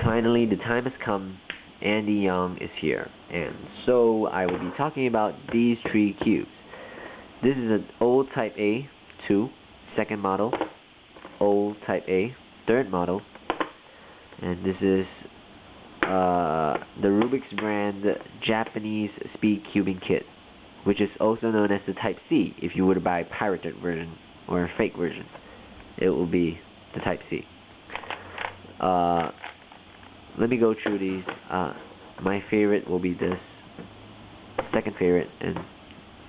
Finally, the time has come. Andy Young is here, and so I will be talking about these three cubes. This is an old Type A 2, second model, old Type A, third model, and this is the Rubiks Brand Japanese speed cubing kit, which is also known as the Type C. If you were to buy a pirated version or a fake version, it will be the Type C. Let me go through these. My favorite will be this, second favorite, and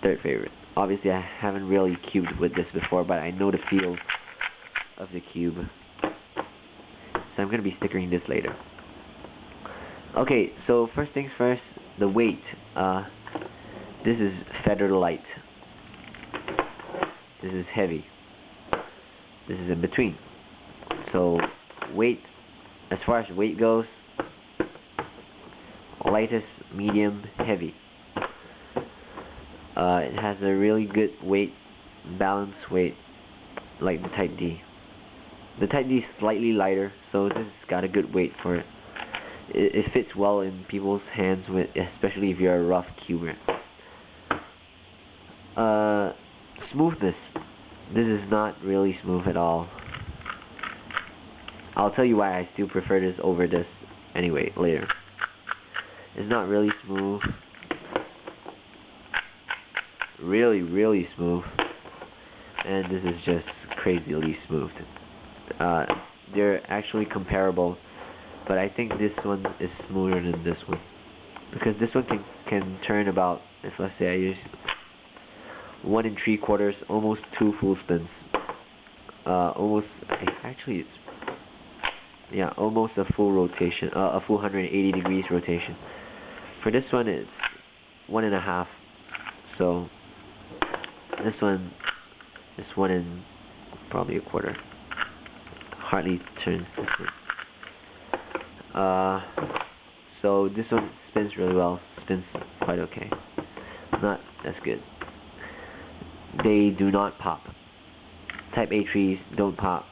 third favorite. Obviously, I haven't really cubed with this before, but I know the feel of the cube, so I'm going to be stickering this later. Okay, so first things first, the weight. This is feather light. This is heavy. This is in between. So weight, as far as weight goes, lightest, medium, heavy. It has a really good weight, balanced weight, like the Type D. The Type D is slightly lighter, so this has got a good weight for it. It fits well in people's hands, especially if you're a rough cuber. Smoothness. This is not really smooth at all. I'll tell you why I still prefer this over this anyway later. It's not really smooth. Really smooth. And this is just crazily smooth. They're actually comparable, but I think this one is smoother than this one, because this one can turn about, if let's say I use 1 3/4, almost 2 full spins. Almost a full rotation, a full 180 degrees rotation. For this one, it's 1.5. So this one is 1 and probably 1/4. Hardly turns this one. So this one spins really well. Spins quite okay. Not as good. They do not pop. Type A3s don't pop.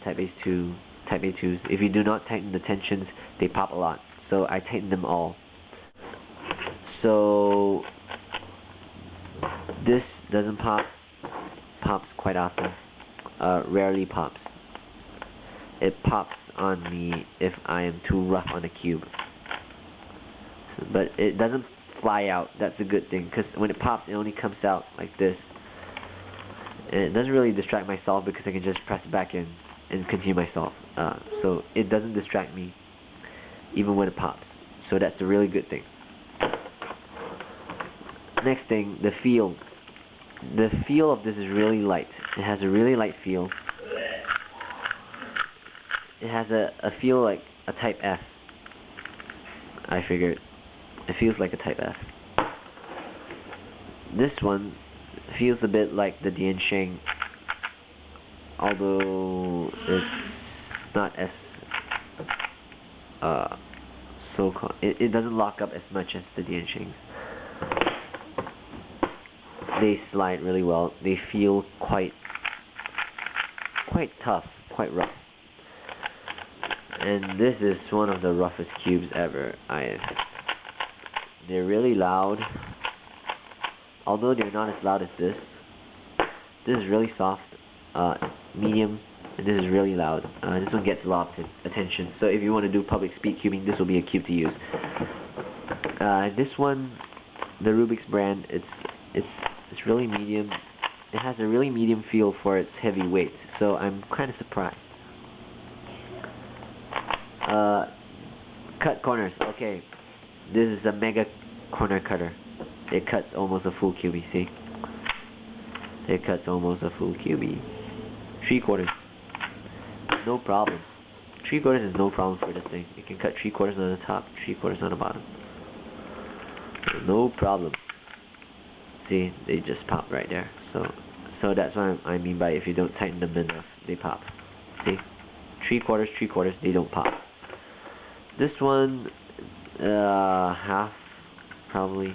Type A2s. If you do not tighten the tensions, they pop a lot. So I tighten them all. So this doesn't pop. Pops quite often. Rarely pops. It pops on me if I am too rough on a cube. But it doesn't fly out. That's a good thing, because when it pops, it only comes out like this. And it doesn't really distract myself, because I can just press it back in and continue myself. So it doesn't distract me even when it pops. So that's a really good thing. Next thing, the feel. The feel of this is really light. It has a really light feel. It has a feel like a Type F. I figured. It feels like a Type F. This one feels a bit like the DianSheng, although it's not as it doesn't lock up as much as the DianShengs. They slide really well. They feel quite tough, quite rough. And this is one of the roughest cubes ever They're really loud, although they're not as loud as this. This is really soft, medium, and this is really loud. This one gets a lot of attention. So if you want to do public speed cubing, this will be a cube to use. This one, the Rubiks Brand, it's really medium. It has a really medium feel for its heavy weight. So I'm kind of surprised. Cut corners. Okay, this is a mega corner cutter. It cuts almost a full cubie. See, it cuts almost a full cubie. 3/4, no problem. 3/4 is no problem for this thing. You can cut 3/4 on the top, 3/4 on the bottom. No problem. See, they just pop right there. So that's what I mean by if you don't tighten them enough, they pop. See, 3/4, they don't pop. This one, half, probably.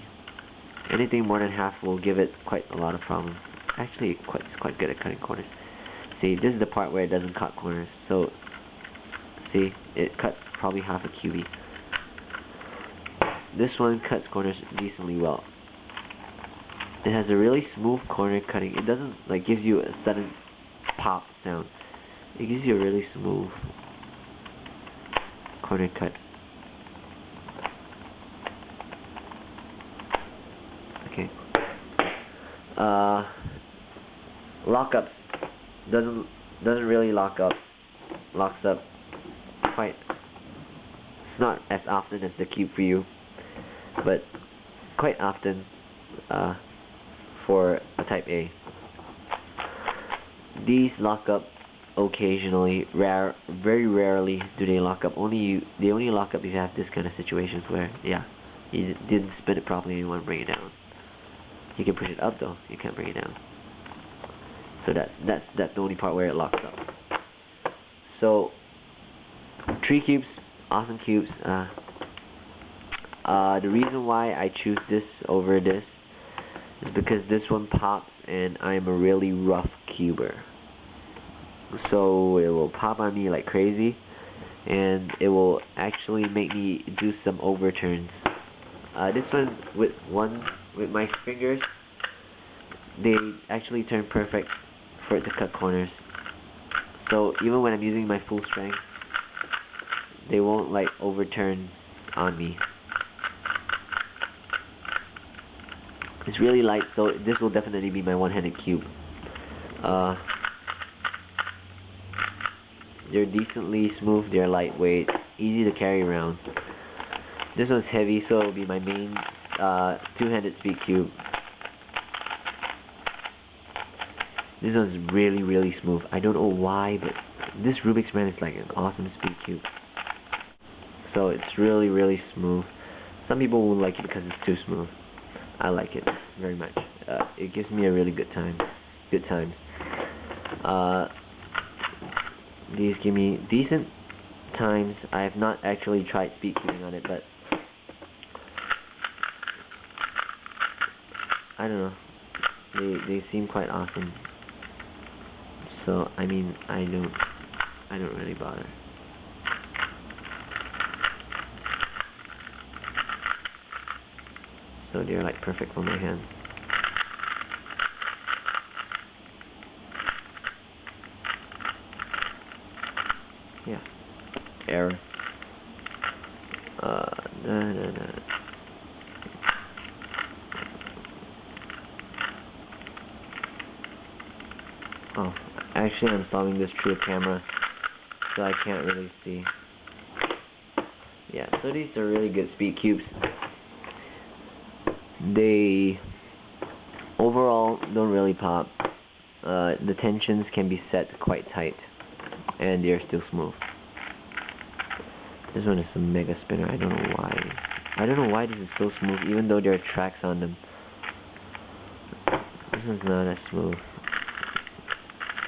Anything more than half will give it quite a lot of problems. Actually, it's quite good at cutting corners. See, this is the part where it doesn't cut corners. So See, it cuts probably half a QB. This one cuts corners decently well. It has a really smooth corner cutting. It doesn't like gives you a sudden pop sound. It gives you a really smooth corner cut. Okay. Lockups doesn't really lock up. Locks up quite. It's not as often as the cube for you, but quite often for a Type A. These lock up occasionally. Very rarely do they lock up. They only lock up if you have this kind of situations where, yeah, you didn't spin it properly and you want to bring it down. You can push it up though. You can't bring it down. So that's the only part where it locks up. So 3 cubes, awesome cubes. The reason why I choose this over this is because this one pops and I'm a really rough cuber. So it will pop on me like crazy, and it will actually make me do some overturns. This one with my fingers, they actually turn perfect for it to cut corners. So even when I'm using my full strength, they won't like overturn on me. It's really light, so this will definitely be my one-handed cube. They're decently smooth, they're lightweight, easy to carry around. This one's heavy, so it'll be my main two-handed speed cube. This one's really smooth. I don't know why, but this Rubiks Brand is like an awesome speed cube. So it's really smooth. Some people won't like it because it's too smooth. I like it very much. It gives me a really good time. Good times. These give me decent times. I have not actually tried speed cubing on it, but I don't know. They seem quite awesome. So I mean, I don't really bother. So they're like perfect for my hand. Yeah. Error. Oh, actually I'm solving this through a camera, so I can't really see. Yeah, so these are really good speed cubes. They overall don't really pop. The tensions can be set quite tight, and they're still smooth. This one is a mega spinner. I don't know why. I don't know why this is so smooth, even though there are tracks on them. This one's not as smooth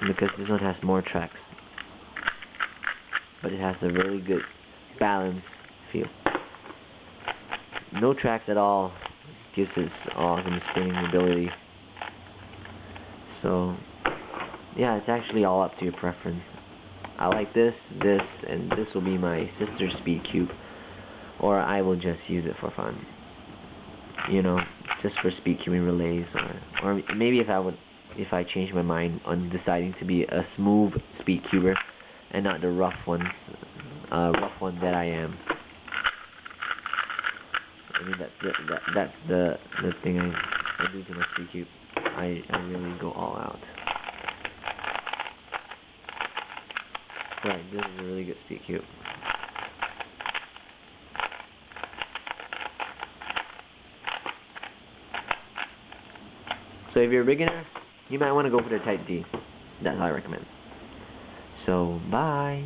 because this one has more tracks, but it has a really good balance feel. No tracks at all gives this awesome spinning ability. So yeah, it's actually all up to your preference. I like this, and this will be my sister speed cube, or I will just use it for fun. You know, just for speed cubing relays, or maybe if I change my mind on deciding to be a smooth speed cuber and not the rough one that I am. I mean that's the thing I do to my speed cube. I really go all out. Right, this is a really good speed cube. So if you're a beginner, you might want to go for the Type D. That's how I recommend. So, bye.